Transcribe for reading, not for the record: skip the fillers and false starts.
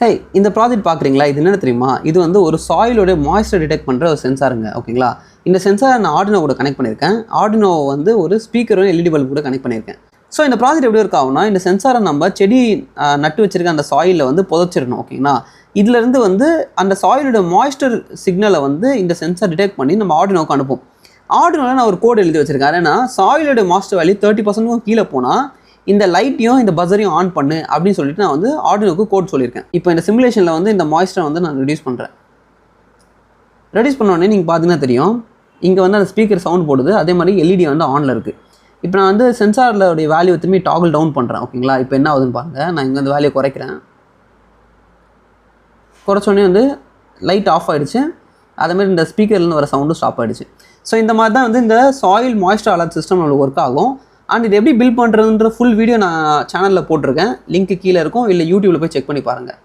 ஹே, இந்த ப்ராஜெக்ட் பார்க்குறீங்களா? இது என்னென்ன தெரியுமா? இது வந்து ஒரு சாயிலோட மாய்ஸ்டர் டிடெக்ட் பண்ணுற ஒரு சென்சாருங்க. ஓகேங்களா? இந்த சென்சாரை நான் ஆர்டினோ கூட கனெக்ட் பண்ணியிருக்கேன். ஆர்டினோ வந்து ஒரு ஸ்பீக்கரும் எல்இடி பல்ப் கூட கனெக்ட் பண்ணியிருக்கேன். ஸோ இந்த ப்ராஜெக்ட் எப்படி ஒர்க் ஆகும்னா, இந்த சென்சாரை நம்ம செடி நட்டு வச்சிருக்க அந்த சாயிலில் வந்து புதைச்சிடணும். ஓகேங்களா? இதுலேருந்து வந்து அந்த சாயிலோட மாய்ஸ்டர் சிக்னலை வந்து இந்த சென்சார் டிடெக்ட் பண்ணி நம்ம ஆர்டினோவுக்கு அனுப்பும். ஆர்டினோவில் நான் ஒரு கோடு எழுதி வச்சிருக்கேன். ஏன்னா சாயிலோட மாய்ஸ்டர் வேல்யூ 30% கீழே போனால் இந்த லைட்டையும் இந்த பஸரையும் ஆன் பண்ணு அப்படின்னு சொல்லிட்டு நான் வந்து ஆர்டினோக்கு கோட் சொல்லியிருக்கேன். இப்போ இந்த சிமுலேஷனில் வந்து இந்த மாய்ஸ்டரை வந்து நான் ரெடியூஸ் பண்ணுறேன். ரெடியூஸ் பண்ணோடனே நீங்கள் பார்த்தீங்கன்னா தெரியும், இங்கே வந்து அந்த ஸ்பீக்கர் சவுண்ட் போடுது. அதே மாதிரி எல்இடி வந்து ஆனில் இருக்குது. இப்போ நான் வந்து சென்சாரில் வேல்யூ திரும்பி டாகிள் டவுன் பண்ணுறேன். ஓகேங்களா? இப்போ என்ன ஆகுதுன்னு பாருங்கள். நான் இங்கே அந்த வேல்யூ குறைக்கிறேன். குறைச்சோடனே வந்து லைட் ஆஃப் ஆகிடுச்சு. அதேமாதிரி இந்த ஸ்பீக்கர்லேருந்து வர சவுண்டும் ஸ்டாப் ஆகிடுச்சு. ஸோ இந்த மாதிரி தான் வந்து இந்த சாயில் மாய்ஸ்டர் அலர்ட் சிஸ்டம் நம்மளுக்கு ஒர்க் ஆகும். அண்ட் இது எப்படி பில்ட் பண்ணுறதுன்ற ஃபுல் வீடியோ நான் சேனலில் போட்டிருக்கேன். லிங்க் கீழே இருக்கும், இல்லை யூடியூப்பில் போய் செக் பண்ணி பாருங்கள்.